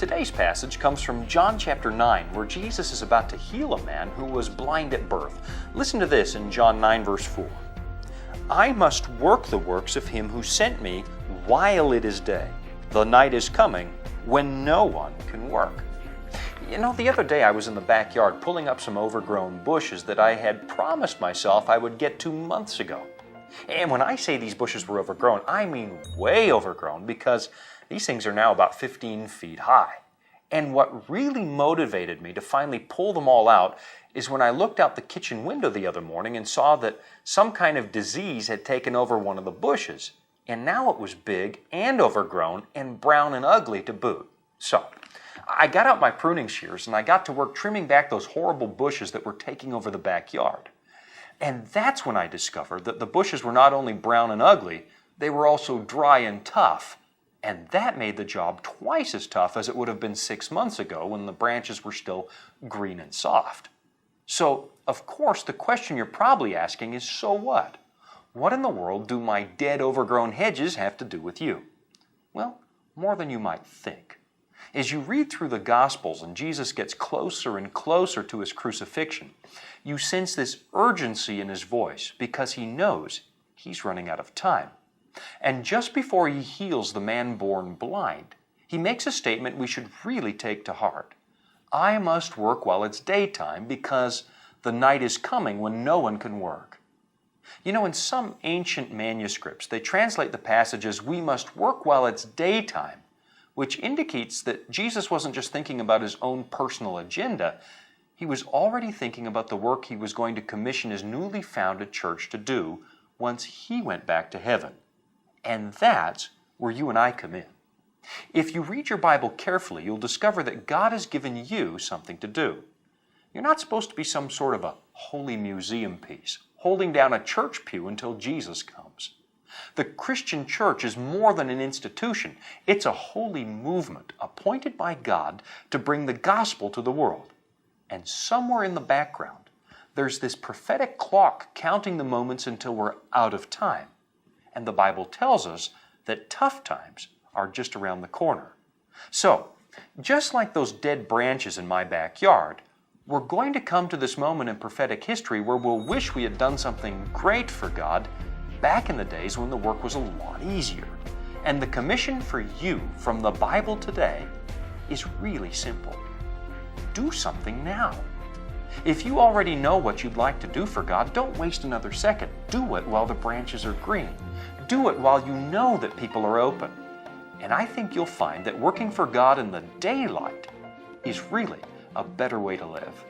Today's passage comes from John chapter 9, where Jesus is about to heal a man who was blind at birth. Listen to this in John 9 verse 4. I must work the works of him who sent me while it is day. The night is coming when no one can work. You know, the other day I was in the backyard pulling up some overgrown bushes that I had promised myself I would get to months ago. And when I say these bushes were overgrown, I mean way overgrown, because these things are now about 15 feet high. And what really motivated me to finally pull them all out is when I looked out the kitchen window the other morning and saw that some kind of disease had taken over one of the bushes, and now it was big and overgrown and brown and ugly to boot. So I got out my pruning shears and I got to work trimming back those horrible bushes that were taking over the backyard. And that's when I discovered that the bushes were not only brown and ugly, they were also dry and tough. And that made the job twice as tough as it would have been 6 months ago when the branches were still green and soft. So, of course, the question you're probably asking is, so what? What in the world do my dead, overgrown hedges have to do with you? Well, more than you might think. As you read through the Gospels and Jesus gets closer and closer to his crucifixion, you sense this urgency in his voice because he knows he's running out of time. And just before he heals the man born blind, he makes a statement we should really take to heart. I must work while it's daytime because the night is coming when no one can work. You know, in some ancient manuscripts, they translate the passage as we must work while it's daytime, which indicates that Jesus wasn't just thinking about his own personal agenda. He was already thinking about the work he was going to commission his newly founded church to do once he went back to heaven. And that's where you and I come in. If you read your Bible carefully, you'll discover that God has given you something to do. You're not supposed to be some sort of a holy museum piece, holding down a church pew until Jesus comes. The Christian church is more than an institution. It's a holy movement appointed by God to bring the gospel to the world. And somewhere in the background, there's this prophetic clock counting the moments until we're out of time. And the Bible tells us that tough times are just around the corner. So, just like those dead branches in my backyard, we're going to come to this moment in prophetic history where we'll wish we had done something great for God back in the days when the work was a lot easier. And the commission for you from the Bible today is really simple. Do something now. If you already know what you'd like to do for God, don't waste another second. Do it while the branches are green. Do it while you know that people are open. And I think you'll find that working for God in the daylight is really a better way to live.